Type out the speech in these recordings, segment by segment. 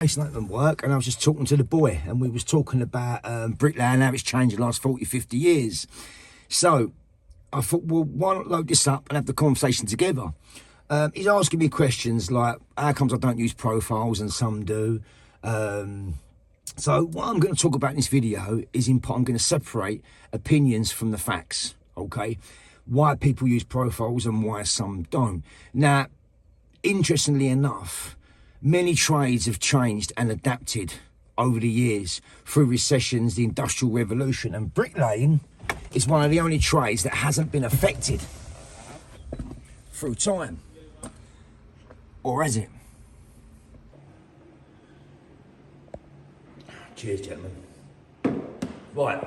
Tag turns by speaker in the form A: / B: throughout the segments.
A: Basement work, and I was just talking to the boy, and we was talking about bricklaying, how it's changed the last 40, 50 years. So I thought, well, why not load this up and have the conversation together? He's asking me questions like, how comes I don't use profiles and some do? So what I'm going to talk about in this video is I'm going to separate opinions from the facts, okay? Why people use profiles and why some don't. Now, interestingly enough, many trades have changed and adapted over the years through recessions, the Industrial Revolution, and bricklaying is one of the only trades that hasn't been affected through time. Or has it? Cheers, gentlemen. Right,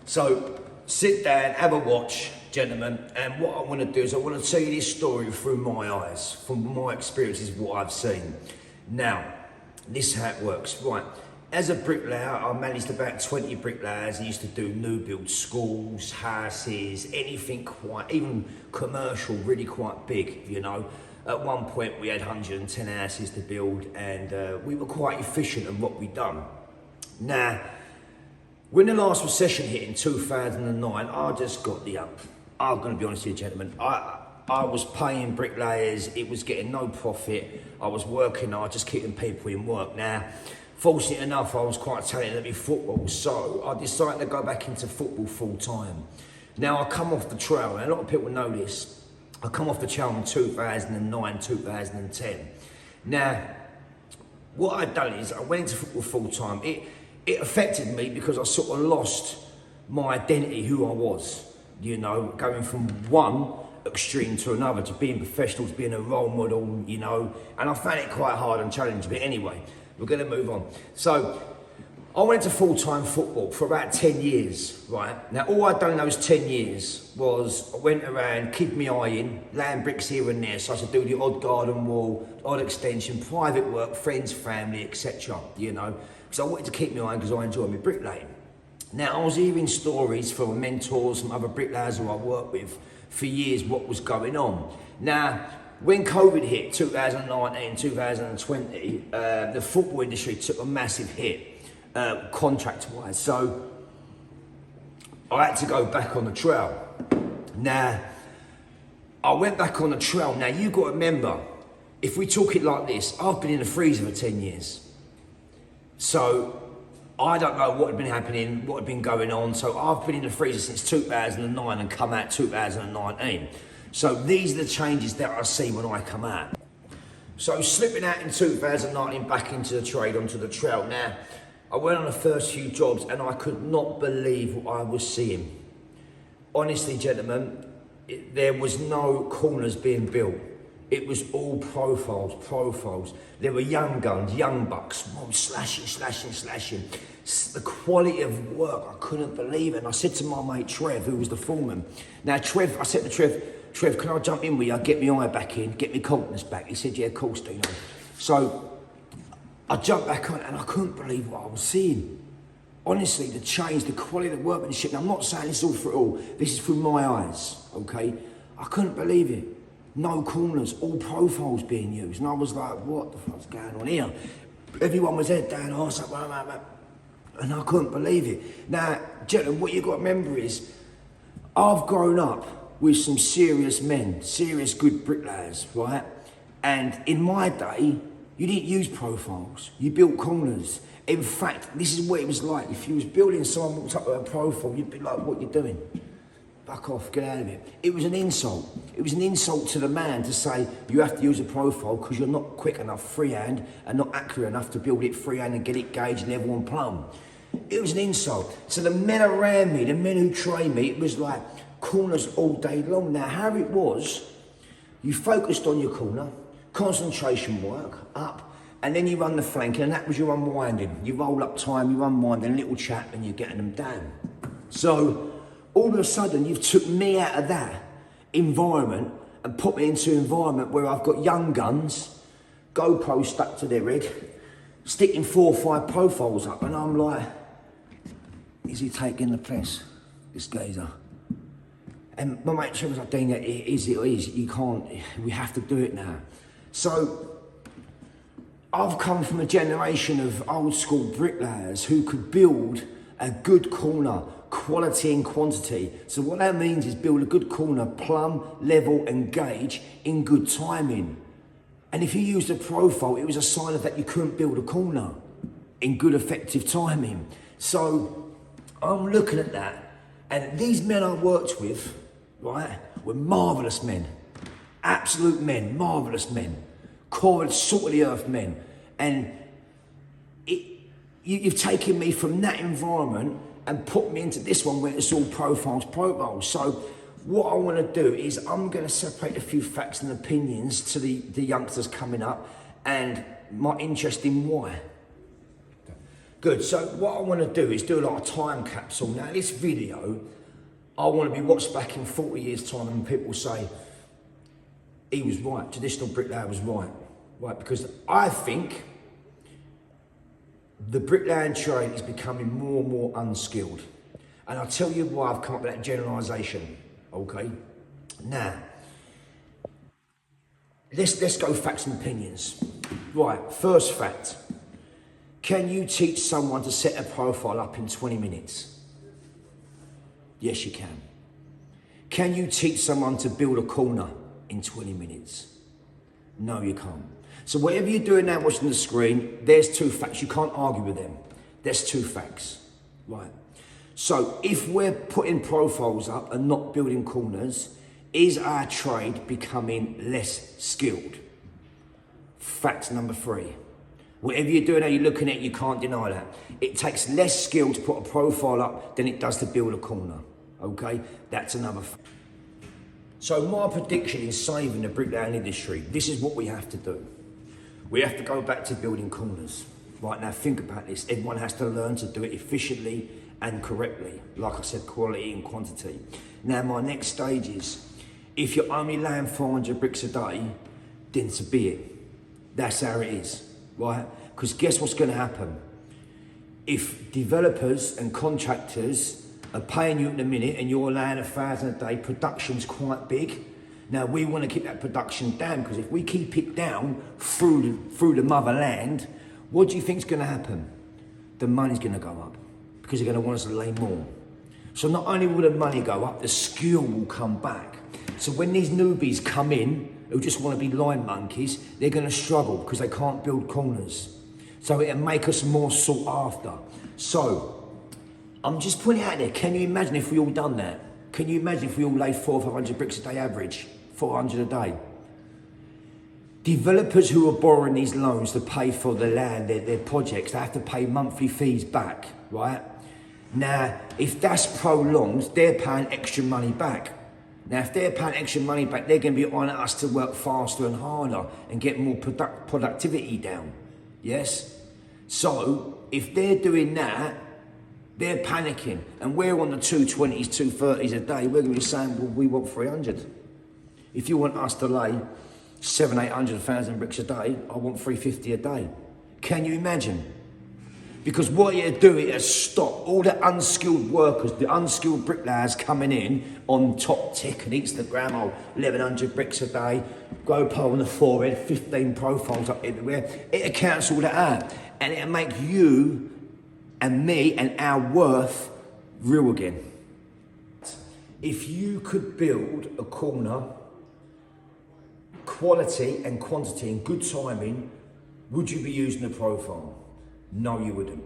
A: so sit down, have a watch, gentlemen, and what I want to do is I want to tell you this story through my eyes, from my experiences, what I've seen. Now, this is how it works. Right, as a bricklayer, I managed about 20 bricklayers. I used to do new build schools, houses, anything quite, even commercial, really quite big, you know. At one point, we had 110 houses to build, and we were quite efficient in what we'd done. Now, when the last recession hit in 2009, I just got the up. I'm going to be honest with you, gentlemen. I was paying bricklayers, it was getting no profit. I was working hard, just keeping people in work. Now, fortunately enough, I was quite talented at football, so I decided to go back into football full time. Now, I come off the trail, and a lot of people know this. I come off the trail in 2009, 2010. Now, what I'd done is I went into football full time. It affected me because I sort of lost my identity, who I was, you know, going from one extreme to another, to being professional, to being a role model, you know, and I found it quite hard and challenging, but anyway, we're going to move on. So I went to full-time football for about 10 years, right? Now, all I'd done in those 10 years was I went around, keep my eye in, laying bricks here and there, so I should do the odd garden wall, odd extension, private work, friends, family, etc., you know, because I wanted to keep my eye in because I enjoy my bricklaying. Now, I was hearing stories from mentors, from other bricklayers who I work with for years, what was going on. Now, when COVID hit, 2019, 2020, the football industry took a massive hit, contract-wise. So I had to go back on the trail. Now, I went back on the trail. Now, you've got to remember, if we talk it like this, I've been in the freezer for 10 years. So I don't know what had been happening, what had been going on. So I've been in the freezer since 2009 and come out 2019. So these are the changes that I see when I come out. So slipping out in 2019, back into the trade, onto the trail. Now, I went on the first few jobs and I could not believe what I was seeing. Honestly, gentlemen, there was no corners being built. It was all profiles. There were young guns, young bucks, slashing. The quality of work, I couldn't believe it. And I said to my mate Trev, who was the foreman. Now, Trev, I said to Trev, can I jump in with you? Get my eye back in, get my confidence back. He said, yeah, of course, Dino. So I jumped back on and I couldn't believe what I was seeing. Honestly, the change, the quality of the workmanship. Now, I'm not saying this all for it all. This is through my eyes, okay? I couldn't believe it. No corners, all profiles being used. And I was like, what the fuck's going on here? Everyone was head down, arse up, and I couldn't believe it. Now, gentlemen, what you've got to remember is, I've grown up with some serious men, serious good bricklayers, right? And in my day, you didn't use profiles, you built corners. In fact, this is what it was like. If you was building someone walked up with a profile, you'd be like, what you doing? Fuck off, get out of it. It was an insult. It was an insult to the man to say you have to use a profile because you're not quick enough freehand and not accurate enough to build it freehand and get it gauge level and plumb. It was an insult. So the men around me, the men who trained me, it was like corners all day long. Now, how it was, you focused on your corner, concentration work, up, and then you run the flanking, and that was your unwinding. You roll up time, you unwind, and a little chat, and you're getting them down. So all of a sudden, you've took me out of that environment and put me into an environment where I've got young guns, GoPro stuck to their head, sticking 4 or 5 profiles up, and I'm like, is he taking the piss, this geezer? And my mate was like, Dean, it is, you can't, we have to do it now. So I've come from a generation of old school bricklayers who could build a good corner, quality and quantity. So what that means is build a good corner, plumb, level and gauge in good timing. And if you used a profile, it was a sign of that you couldn't build a corner in good effective timing. So I'm looking at that, and these men I worked with, right, were marvellous men. Absolute men, marvellous men. Core, salt of the earth men. And you've taken me from that environment and put me into this one where it's all profiles. So what I want to do is I'm going to separate a few facts and opinions to the youngsters coming up and my interest in why. Good, so what I want to do is do a lot of time capsule. Now this video, I want to be watched back in 40 years time and people say, he was right, traditional bricklayer was right. Right, because I think the bricklaying trade is becoming more and more unskilled. And I'll tell you why I've come up with that generalisation, okay? Now, let's go facts and opinions. Right, first fact. Can you teach someone to set a profile up in 20 minutes? Yes, you can. Can you teach someone to build a corner in 20 minutes? No, you can't. So whatever you're doing now watching the screen, there's two facts. You can't argue with them. There's two facts, right? So if we're putting profiles up and not building corners, is our trade becoming less skilled? Fact number 3. Whatever you're doing now, you're looking at, you can't deny that. It takes less skill to put a profile up than it does to build a corner, okay? That's another fact. So my prediction is saving the bricklaying industry. This is what we have to do. We have to go back to building corners. Right now, think about this. Everyone has to learn to do it efficiently and correctly. Like I said, quality and quantity. Now, my next stage is, if you're only laying 400 bricks a day, then so be it. That's how it is, right? Because guess what's going to happen? If developers and contractors are paying you in a minute and you're laying 1,000 a day, production's quite big. Now, we want to keep that production down, because if we keep it down through the motherland, what do you think's going to happen? The money's going to go up, because they're going to want us to lay more. So not only will the money go up, the skill will come back. So when these newbies come in, who just want to be line monkeys, they're going to struggle because they can't build corners. So it'll make us more sought after. So I'm just putting it out there. Can you imagine if we all done that? Can you imagine if we all laid 400 or 500 bricks a day average? 400 a day. Developers who are borrowing these loans to pay for the land, their projects, they have to pay monthly fees back, right? Now, if that's prolonged, they're paying extra money back. Now, if they're paying extra money back, they're going to be on us to work faster and harder and get more productivity down, yes? So, if they're doing that, they're panicking, and we're on the 220s, 230s a day. We're going to be saying, well, we want 300. If you want us to lay 700, 800, 1,000 bricks a day, I want 350 a day. Can you imagine? Because what you're doing is stop all the unskilled workers, the unskilled bricklayers coming in on top tick and Instagram, 1,100 bricks a day, grow pole on the forehead, 15 profiles up everywhere. It'll cancel that out, and it'll make you and me and our worth real again. If you could build a corner, quality and quantity and good timing, would you be using a profile? No, you wouldn't.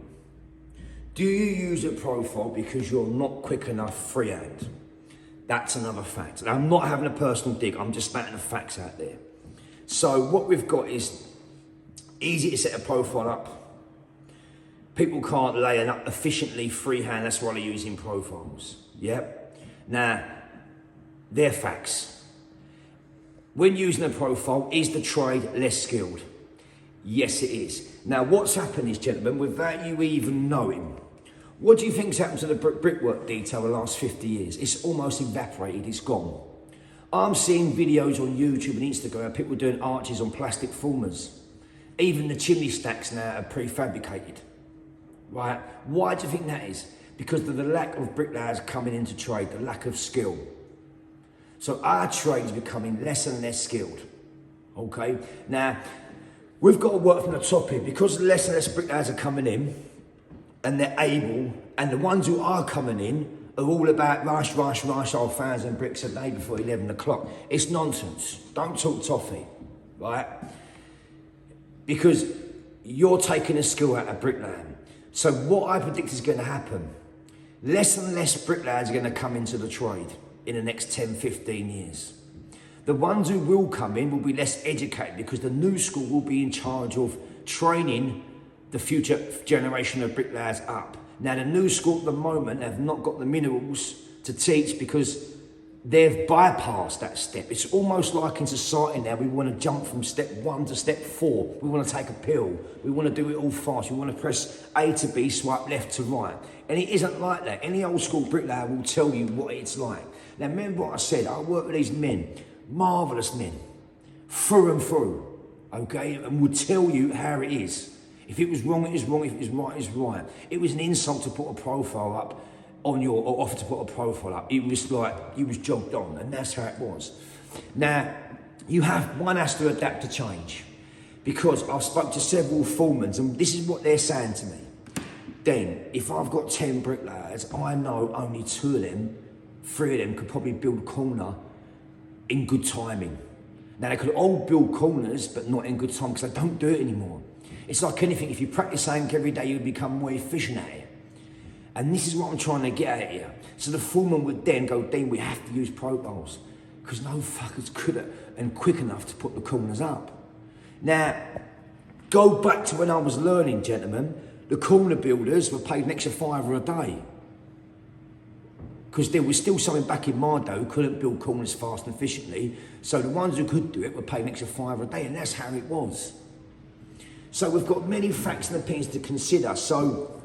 A: Do you use a profile because you're not quick enough freehand? That's another fact. And I'm not having a personal dig, I'm just spouting the facts out there. So what we've got is easy to set a profile up. People can't lay it up efficiently freehand, that's why they're using profiles. Yep. Now, they're facts. When using a profile, is the trade less skilled? Yes, it is. Now, what's happened is, gentlemen, without you even knowing, what do you think's happened to the brickwork detail the last 50 years? It's almost evaporated, it's gone. I'm seeing videos on YouTube and Instagram of people doing arches on plastic formers. Even the chimney stacks now are prefabricated, right? Why do you think that is? Because of the lack of bricklayers coming into trade, the lack of skill. So our trade is becoming less and less skilled, okay? Now, we've got to work from the top here because less and less bricklayers are coming in and they're able, and the ones who are coming in are all about rush, 1,000 bricks a day before 11 o'clock. It's nonsense. Don't talk toffee, right? Because you're taking a skill out of bricklaying. So what I predict is going to happen, less and less bricklayers are going to come into the trade in the next 10, 15 years. The ones who will come in will be less educated because the new school will be in charge of training the future generation of bricklayers up. Now, the new school at the moment have not got the minerals to teach because they've bypassed that step. It's almost like in society now, we want to jump from step 1 to step 4. We want to take a pill. We want to do it all fast. We want to press A to B, swipe left to right. And it isn't like that. Any old school bricklayer will tell you what it's like. Now, remember what I said. I work with these men, marvellous men, through and through, okay? And will tell you how it is. If it was wrong, it was wrong. If it was right, it was right. It was an insult to put a profile up on your, or offer to put a profile up. It was like, you was jogged on, and that's how it was. Now, one has to adapt to change. Because I've spoke to several foremen, and this is what they're saying to me. Then, if I've got 10 bricklayers, I know only 2 of them, 3 of them could probably build a corner in good timing. Now, they could all build corners, but not in good time, because they don't do it anymore. It's like anything, if you practice something every day, you become more efficient at it. And this is what I'm trying to get at here. So the foreman would then go, Dean, we have to use profiles, because no fuckers could and quick enough to put the corners up. Now, go back to when I was learning, gentlemen, the corner builders were paid an extra £5 a day. Because there was still something back in my day who couldn't build corners fast and efficiently, so the ones who could do it were paid an extra £5 a day, and that's how it was. So we've got many facts and opinions to consider. So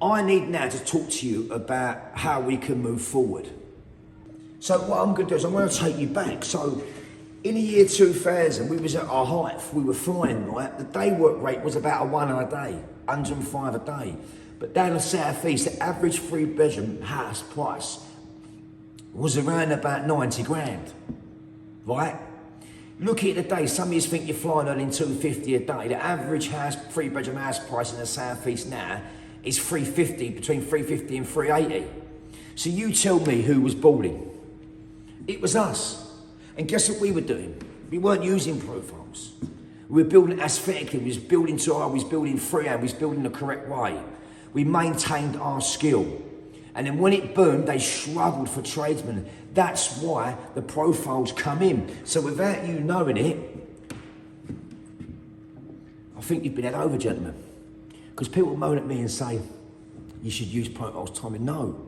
A: I need now to talk to you about how we can move forward. So what I'm going to do is I'm going to take you back. So in the year 2000, we was at our height. We were flying, right? The day work rate was about a £1 a day, 105 a day. But down the south east, the average 3-bedroom house price was around about 90 grand, right? Look at the day, some of you think you're flying earning 250 a day. The average house, 3-bedroom house price in the southeast now is 350, between 350 and 380. So you tell me who was balling. It was us. And guess what we were doing? We weren't using profiles. We were building aesthetically, we was building to eye, we was building freehand, we was building the correct way. We maintained our skill. And then when it boomed, they struggled for tradesmen. That's why the profiles come in. So without you knowing it, I think you've been had over, gentlemen. Because people moan at me and say, you should use profiles, Tommy. No,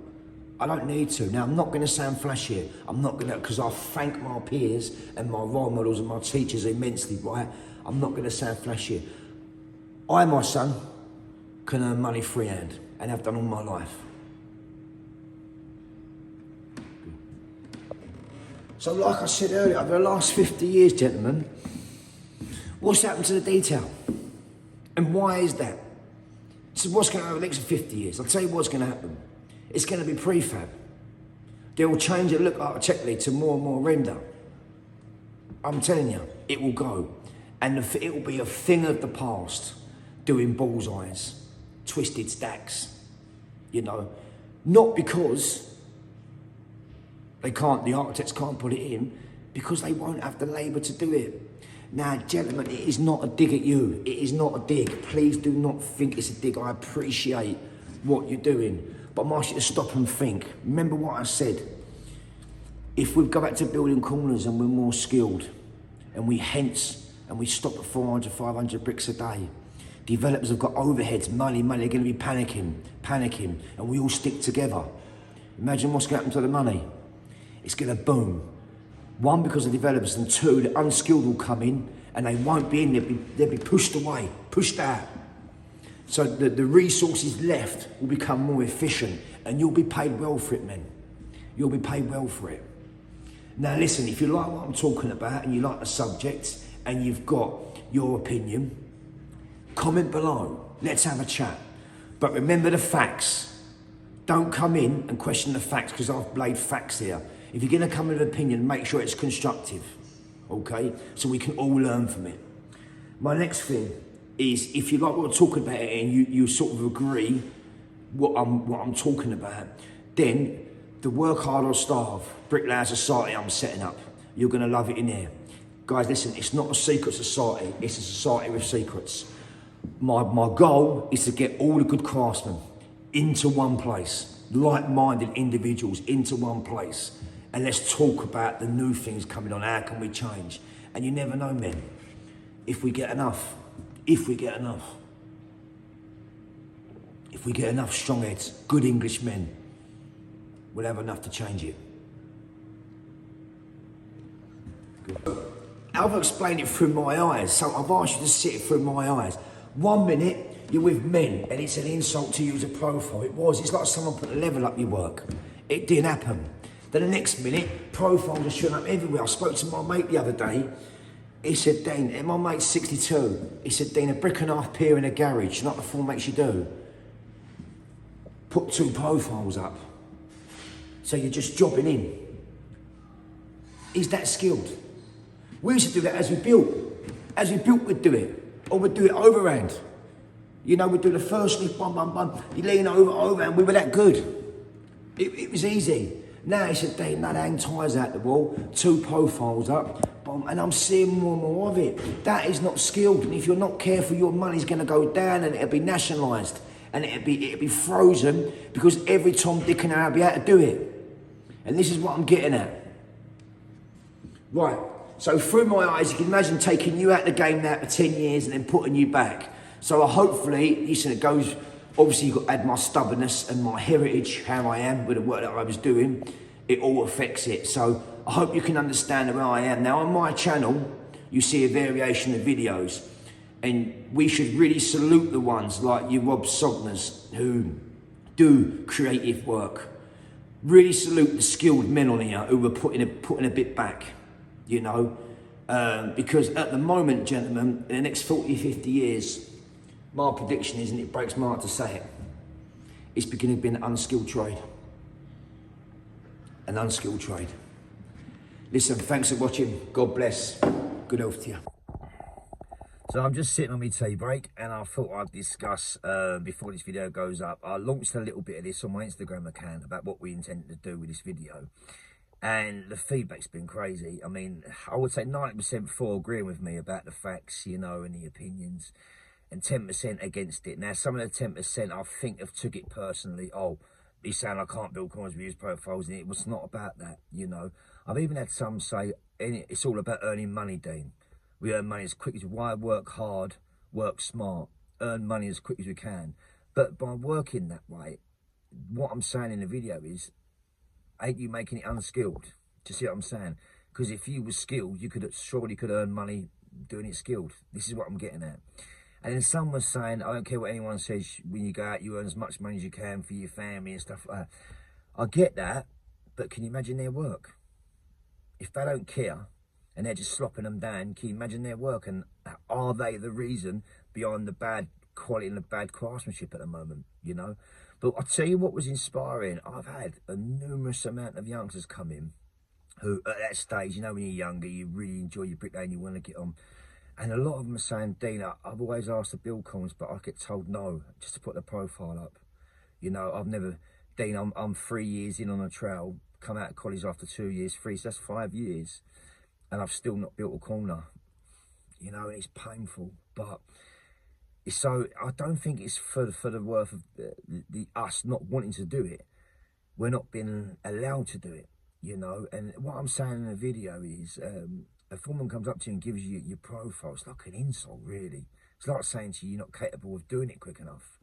A: I don't need to. Now, I'm not going to sound flashy. I'm not going to, because I thank my peers and my role models and my teachers immensely, right? I'm not going to sound flashy. I, my son, can earn money freehand, and have done all my life. So like I said earlier, over the last 50 years, gentlemen, what's happened to the detail? And why is that? So what's going to happen over the next 50 years? I'll tell you what's going to happen. It's going to be prefab. They will change the look architecturally to more and more render. I'm telling you, it will go. And it will be a thing of the past, doing bullseyes, twisted stacks, you know. Not because the architects can't put it in, because they won't have the labour to do it. Now, gentlemen, it is not a dig at you. It is not a dig. Please do not think it's a dig. I appreciate what you're doing, but I'm asking you to stop and think. Remember what I said. If we go back to building corners and we're more skilled, and we stop at 400, 500 bricks a day, developers have got overheads, money, they're going to be panicking, and we all stick together. Imagine what's going to happen to the money. It's going to boom. 1, because of developers, and 2, the unskilled will come in and they won't be in, they'll be pushed away, pushed out. So the resources left will become more efficient, and you'll be paid well for it, men. You'll be paid well for it. Now listen, if you like what I'm talking about and you like the subject and you've got your opinion, comment below. Let's have a chat. But remember the facts. Don't come in and question the facts, because I've laid facts here. If you're going to come with an opinion, make sure it's constructive, okay? So we can all learn from it. My next thing is, if you like what I'm talking about and you sort of agree what I'm talking about, then the Work Hard or Starve Bricklayer Society I'm setting up, you're gonna love it in there. Guys, listen, it's not a secret society, it's a society with secrets. My goal is to get all the good craftsmen into one place, like-minded individuals into one place, and let's talk about the new things coming on, how can we change? And you never know, men, if we get enough strong heads, good English men, we'll have enough to change it. Good. I've explained it through my eyes, so I've asked you to see it through my eyes. 1 minute, you're with men, and it's an insult to use a profile. It was. It's like someone put a level up your work. It didn't happen. Then the next minute, profiles are showing up everywhere. I spoke to my mate the other day. He said, Dean, and my mate's 62. He said, Dean, a brick and a half pier in a garage, not the form makes you do. Put 2 profiles up. So you're just jobbing in. Is that skilled? We used to do that as we built. As we built, we'd do it. Or we'd do it overhand. You know, we'd do the first lift, bum, bum, bum. You lean overhand. We were that good. It was easy. Now he said, Dave, no, hang ties out the wall, 2 profiles up, bum, and I'm seeing more and more of it. That is not skilled. And if you're not careful, your money's going to go down and it'll be nationalised. And it'll be frozen because every Tom, Dick and Harry will be able to do it. And this is what I'm getting at. Right. So through my eyes, you can imagine taking you out of the game now for 10 years and then putting you back. So hopefully, listen, it goes, obviously you've got to add my stubbornness and my heritage, how I am with the work that I was doing. It all affects it. So I hope you can understand where I am. Now on my channel, you see a variation of videos. And we should really salute the ones like you Rob Sogners who do creative work. Really salute the skilled men on here who were putting a bit back. You know, because at the moment, gentlemen, in the next 40, 50 years, my prediction is, and it breaks my heart to say it, it's beginning to be an unskilled trade. An unskilled trade. Listen, thanks for watching. God bless. Good health to you. So I'm just sitting on my tea break, and I thought I'd discuss, before this video goes up, I launched a little bit of this on my Instagram account about what we intended to do with this video. And the feedback's been crazy. I mean, I would say 90% for agreeing with me about the facts, you know, and the opinions, and 10% against it. Now, some of the 10% I think have took it personally. Oh, he's saying I can't build corners with his profiles, and it was not about that, you know. I've even had some say, it's all about earning money, Dean. We earn money as quick as, why work hard, work smart, earn money as quick as we can. But by working that way, what I'm saying in the video is, ain't you making it unskilled? Do you see what I'm saying? Because if you were skilled, you could surely earn money doing it skilled. This is what I'm getting at. And then some was saying, I don't care what anyone says, when you go out, you earn as much money as you can for your family and stuff like that. I get that, but can you imagine their work? If they don't care and they're just slopping them down, can you imagine their work? And are they the reason behind the bad quality and the bad craftsmanship at the moment, you know? But I'll tell you what was inspiring. I've had a numerous amount of youngsters come in who, at that stage, you know, when you're younger, you really enjoy your bricklaying, you want to get on. And a lot of them are saying, Dean, I've always asked to build corners, but I get told no, just to put the profile up. You know, I've never, Dean, I'm 3 years in on a trail, come out of college after 2 years, 3, so that's 5 years, and I've still not built a corner. You know, and it's painful, but so I don't think it's for the worth of the us not wanting to do it. We're not being allowed to do it, you know. And what I'm saying in the video is, if a woman comes up to you and gives you your profile, it's like an insult, really. It's like saying to you, you're not capable of doing it quick enough.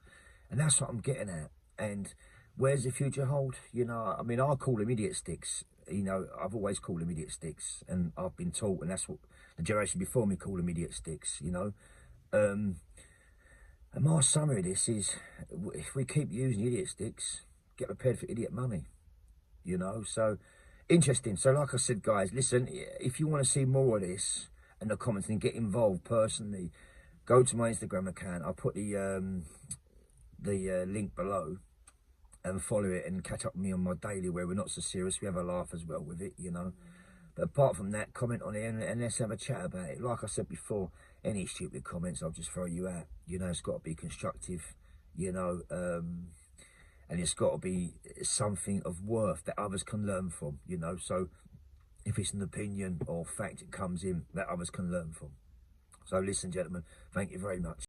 A: And that's what I'm getting at. And where's the future hold? You know, I mean, I call them idiot sticks. You know, I've always called them idiot sticks, and I've been taught, and that's what the generation before me called them idiot sticks, you know. And my summary of this is, if we keep using idiot sticks, get prepared for idiot money, you know. So, interesting. So, like I said, guys, listen, if you want to see more of this in the comments and get involved personally, go to my Instagram account. I'll put the link below, and follow it and catch up with me on my daily, where we're not so serious. We have a laugh as well with it, you know. But apart from that, comment on it and let's have a chat about it. Like I said before, any stupid comments, I'll just throw you out. You know, it's got to be constructive, you know, and it's got to be something of worth that others can learn from, you know. So if it's an opinion or fact that comes in that others can learn from. So listen, gentlemen, thank you very much.